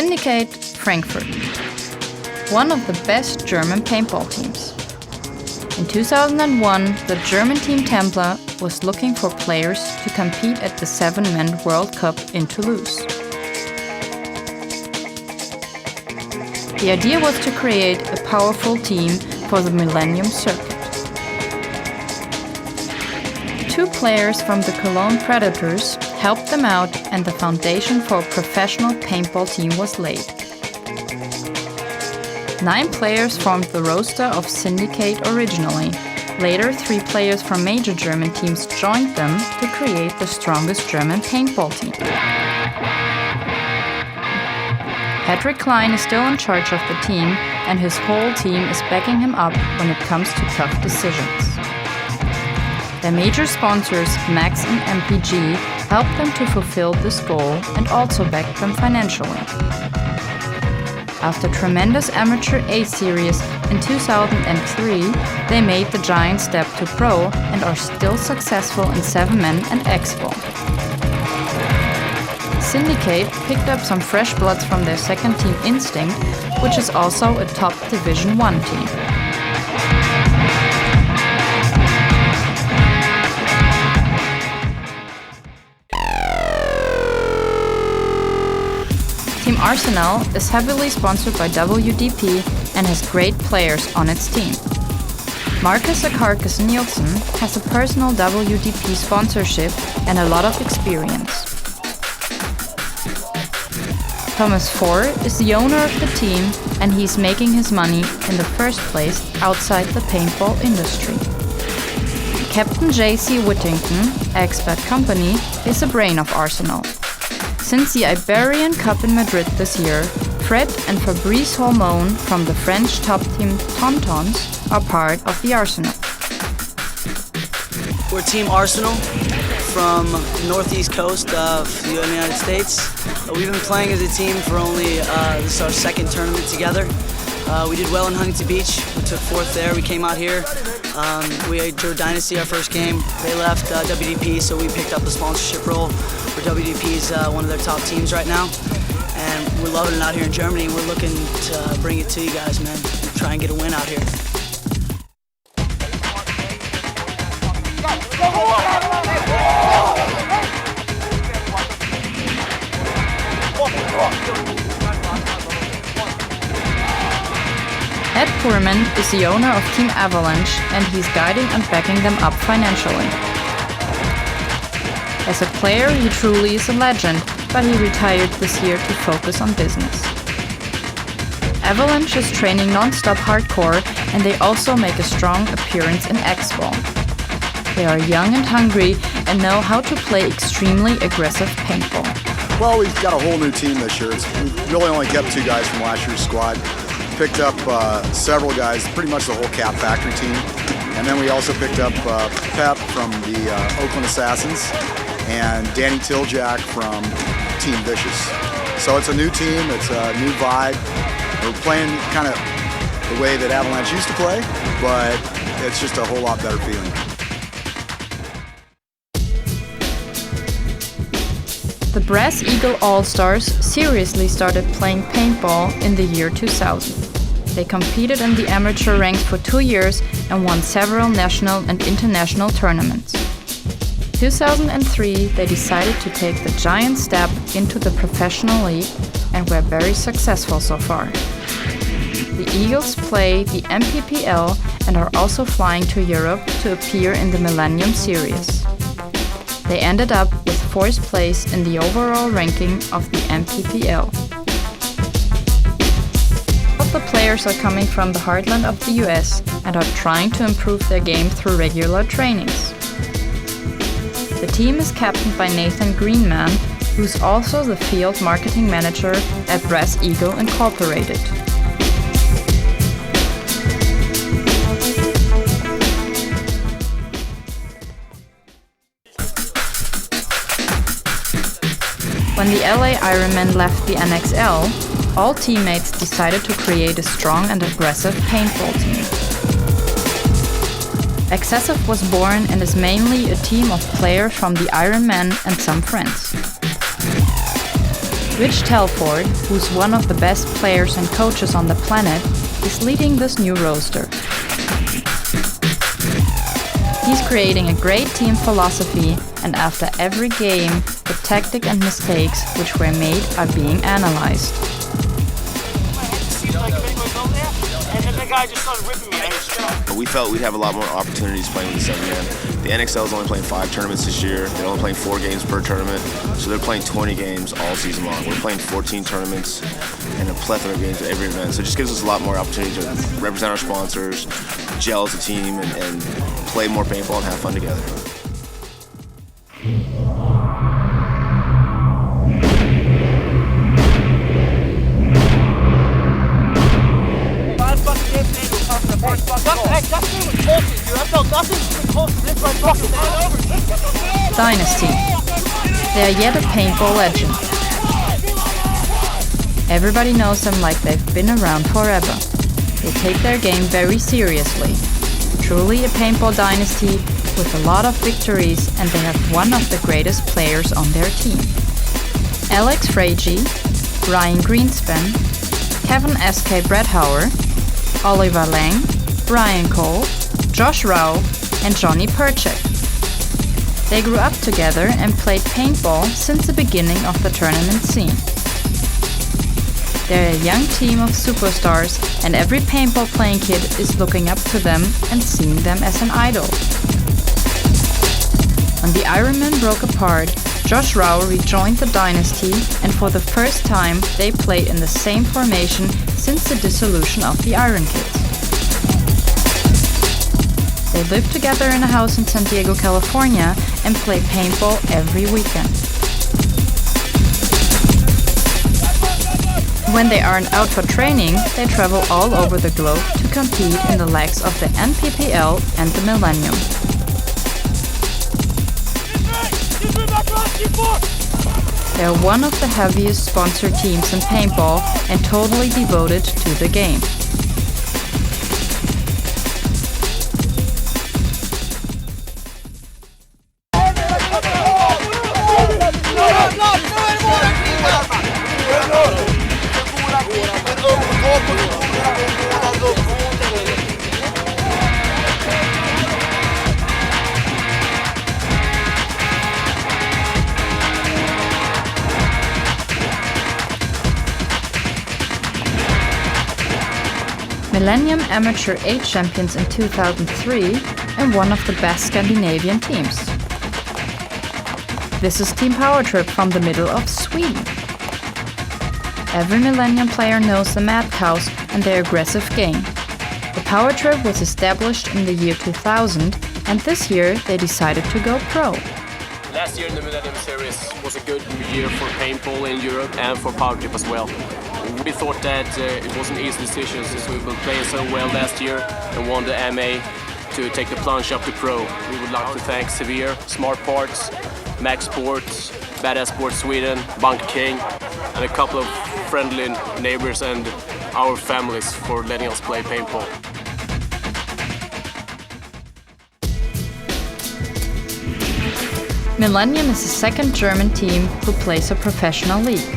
Syndicate Frankfurt, one of the best German paintball teams. In 2001, the German team Templar was looking for players to compete at the 7-Man World Cup in Toulouse. The idea was to create a powerful team for the Millennium circuit. 2 players from the Cologne Predators helped them out, and the foundation for a professional paintball team was laid. 9 players formed the roster of Syndicate originally. Later, 3 players from major German teams joined them to create the strongest German paintball team. Patrick Klein is still in charge of the team, and his whole team is backing him up when it comes to tough decisions. Their major sponsors, Max and MPG, helped them to fulfill this goal and also backed them financially. After tremendous amateur A-series in 2003, they made the giant step to pro and are still successful in 7-Man and X-Ball. Syndicate picked up some fresh bloods from their second team Instinct, which is also a top Division 1 team. Team Arsenal is heavily sponsored by WDP and has great players on its team. Marcus Akarkas Nielsen has a personal WDP sponsorship and a lot of experience. Thomas Ford is the owner of the team, and he's making his money in the first place outside the paintball industry. Captain J.C. Whittington, ex-Bad Company, is the brain of Arsenal. Since the Iberian Cup in Madrid this year, Fred and Fabrice Holmon from the French top team Tontons are part of the Arsenal. We're Team Arsenal from the northeast coast of the United States. We've been playing as a team for only, this is our second tournament together. We did well in Huntington Beach. We took 4th there. We came out here. We drew Dynasty our first game. They left WDP, so we picked up the sponsorship role. WDP is one of their top teams right now. And we're loving it out here in Germany. We're looking to bring it to you guys, man. Try and get a win out here. Ed Poorman is the owner of Team Avalanche, and he's guiding and backing them up financially. As a player, he truly is a legend, but he retired this year to focus on business. Avalanche is training non-stop hardcore, and they also make a strong appearance in X-Ball. They are young and hungry and know how to play extremely aggressive paintball. Well, we've got a whole new team this year. We really only kept 2 guys from last year's squad. Picked up several guys, pretty much the whole Cap Factory team. And then we also picked up Pep from the Oakland Assassins and Danny Tiljack from Team Vicious. So it's a new team, it's a new vibe. We're playing kind of the way that Avalanche used to play, but it's just a whole lot better feeling. The Brass Eagle Allstars seriously started playing paintball in the year 2000. They competed in the amateur ranks for 2 years and won several national and international tournaments. 2003, they decided to take the giant step into the professional league and were very successful so far. The Eagles play the MPPL and are also flying to Europe to appear in the Millennium series. They ended up with 4th place in the overall ranking of the MPPL. All the players are coming from the heartland of the US and are trying to improve their game through regular trainings. The team is captained by Nathan Greenman, who's also the field marketing manager at Brass Eagle Incorporated. When the LA Ironman left the NXL, all teammates decided to create a strong and aggressive paintball team. Excessive was born and is mainly a team of players from the Ironman and some friends. Rich Telford, who's one of the best players and coaches on the planet, is leading this new roster. He's creating a great team philosophy, and after every game, the tactic and mistakes which were made are being analyzed. We felt we'd have a lot more opportunities playing with the 7-man. The NXL is only playing 5 tournaments this year. They're only playing 4 games per tournament, so they're playing 20 games all season long. We're playing 14 tournaments and a plethora of games at every event, so it just gives us a lot more opportunity to represent our sponsors, gel as a team, and play more paintball and have fun together. Dynasty. They are yet a paintball legend. Everybody knows them like they've been around forever. They take their game very seriously. Truly a paintball dynasty with a lot of victories, and they have one of the greatest players on their team. Alex Frege, Ryan Greenspan, Kevin S.K. Bredhauer, Oliver Lang, Brian Cole, Josh Rao, and Johnny Perchek. They grew up together and played paintball since the beginning of the tournament scene. They're a young team of superstars, and every paintball playing kid is looking up to them and seeing them as an idol. When the Ironman broke apart, Josh Rao rejoined the Dynasty, and for the first time they played in the same formation since the dissolution of the Iron Kids. They live together in a house in San Diego, California, and play paintball every weekend. When they aren't out for training, they travel all over the globe to compete in the legs of the NPPL and the Millennium. They're one of the heaviest sponsored teams in paintball and totally devoted to the game. Millennium Amateur 8 champions in 2003 and one of the best Scandinavian teams. This is Team Powertrip from the middle of Sweden. Every Millennium player knows the Mad Cows and their aggressive game. The Powertrip was established in the year 2000, and this year they decided to go pro. Last year in the Millennium Series was a good year for paintball in Europe and for Powertrip as well. We thought that it was an easy decision since we were playing so well last year and won the MA to take the plunge up to pro. We would like to thank Severe, Smart Parts, Max Sports, Badass Sports Sweden, Bunker King, and a couple of friendly neighbors and our families for letting us play paintball. Millennium is the second German team who plays a professional league.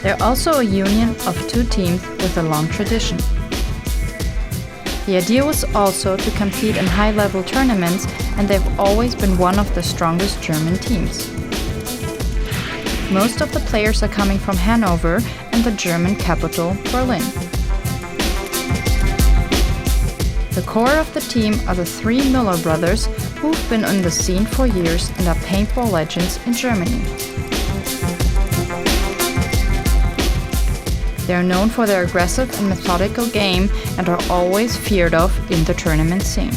They're also a union of 2 teams with a long tradition. The idea was also to compete in high-level tournaments, and they've always been one of the strongest German teams. Most of the players are coming from Hanover and the German capital, Berlin. The core of the team are the 3 Miller brothers, who've been on the scene for years and are paintball legends in Germany. They are known for their aggressive and methodical game and are always feared of in the tournament scene.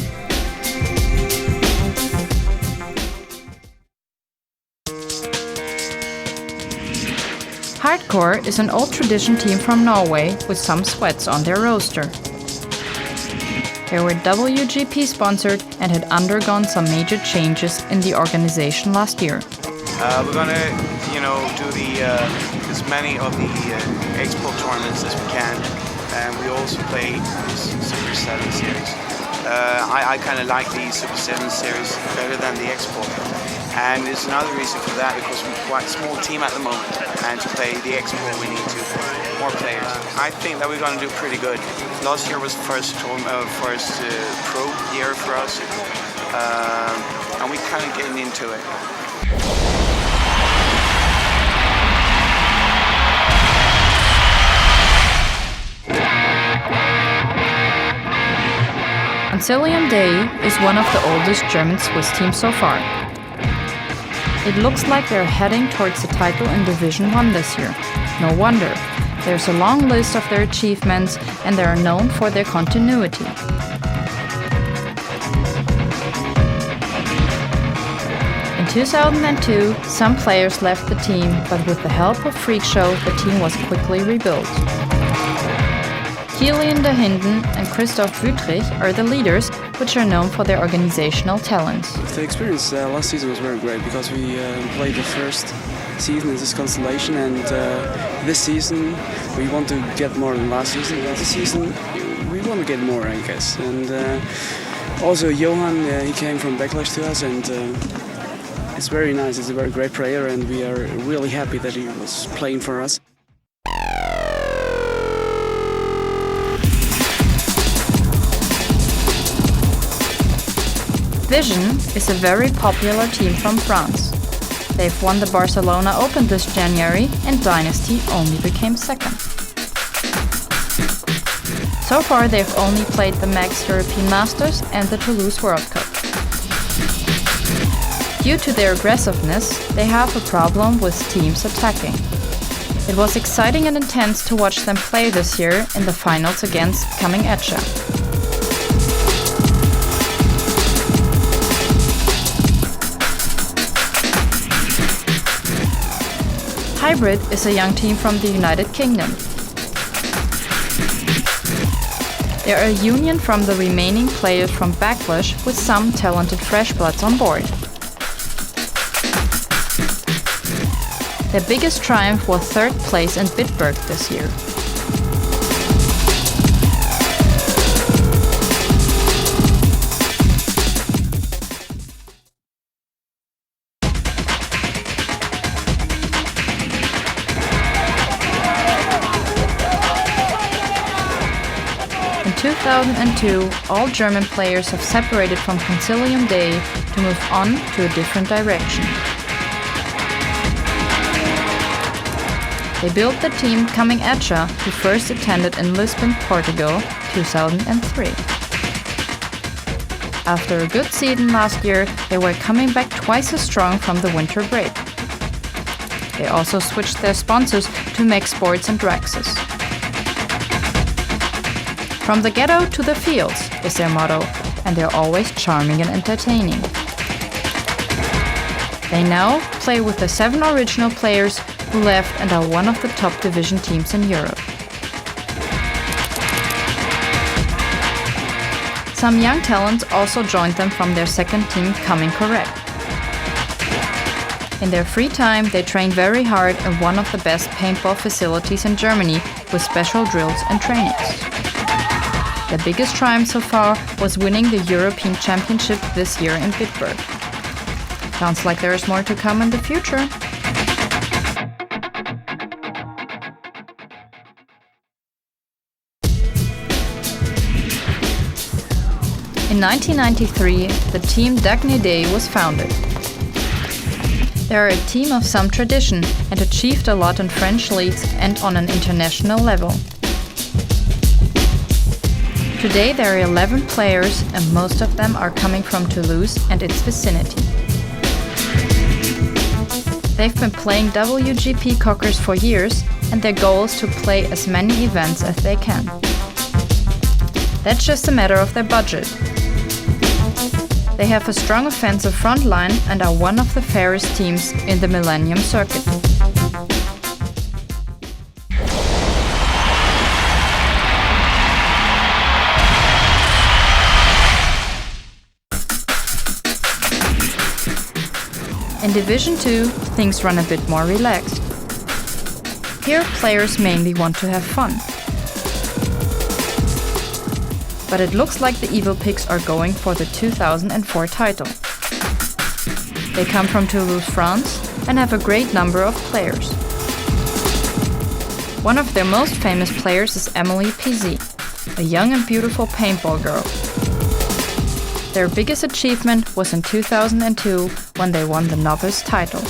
Hardcore is an old tradition team from Norway with some Swedes on their roster. They were WGP sponsored and had undergone some major changes in the organization last year. We're gonna, do as many of the expo tournaments as we can, and we also play this Super 7 series. I kind of like the Super 7 series better than the Export. And there's another reason for that, because we're quite a small team at the moment, and to play the Export we need more players. I think that we're going to do pretty good. Last year was first pro year for us, and we're kind of getting into it. Consilium Dei is one of the oldest German Swiss teams so far. It looks like they're heading towards the title in Division 1 this year. No wonder. There's a long list of their achievements and they are known for their continuity. In 2002, some players left the team, but with the help of Freak Show, the team was quickly rebuilt. Kilian de Hinden and Christoph Wüttrich are the leaders, which are known for their organizational talents. The experience last season was very great because we played the first season in this constellation, and this season we want to get more than last season. This season we want to get more, I guess. And also Johan, he came from Backlash to us, and it's very nice. He's a very great player, and we are really happy that he was playing for us. Vision is a very popular team from France. They've won the Barcelona Open this January, and Dynasty only became second. So far they've only played the Max European Masters and the Toulouse World Cup. Due to their aggressiveness, they have a problem with teams attacking. It was exciting and intense to watch them play this year in the finals against Comin At Ya. Hybrid is a young team from the United Kingdom. They are a union from the remaining players from Backlash with some talented fresh bloods on board. Their biggest triumph was third place in Bitburg this year. In 2002, all German players have separated from Consilium Dei to move on to a different direction. They built the team Comin At Ya, who first attended in Lisbon, Portugal, 2003. After a good season last year, they were coming back twice as strong from the winter break. They also switched their sponsors to Mech Sports and Draxis. From the ghetto to the fields is their motto, and they're always charming and entertaining. They now play with the 7 original players who left and are one of the top division teams in Europe. Some young talents also joined them from their second team, Coming Correct. In their free time, they train very hard in one of the best paintball facilities in Germany with special drills and trainings. Their biggest triumph so far was winning the European Championship this year in Bitburg. Sounds like there is more to come in the future. In 1993, the team Dagnir Dae was founded. They are a team of some tradition and achieved a lot in French leagues and on an international level. Today there are 11 players and most of them are coming from Toulouse and its vicinity. They've been playing WGP Cockers for years and their goal is to play as many events as they can. That's just a matter of their budget. They have a strong offensive front line and are one of the fairest teams in the Millennium circuit. In Division 2, things run a bit more relaxed. Here, players mainly want to have fun. but it looks like the Evil Pigs are going for the 2004 title. They come from Toulouse, France, and have a great number of players. One of their most famous players is Emily PZ, a young and beautiful paintball girl. Their biggest achievement was in 2002 when they won the novice title.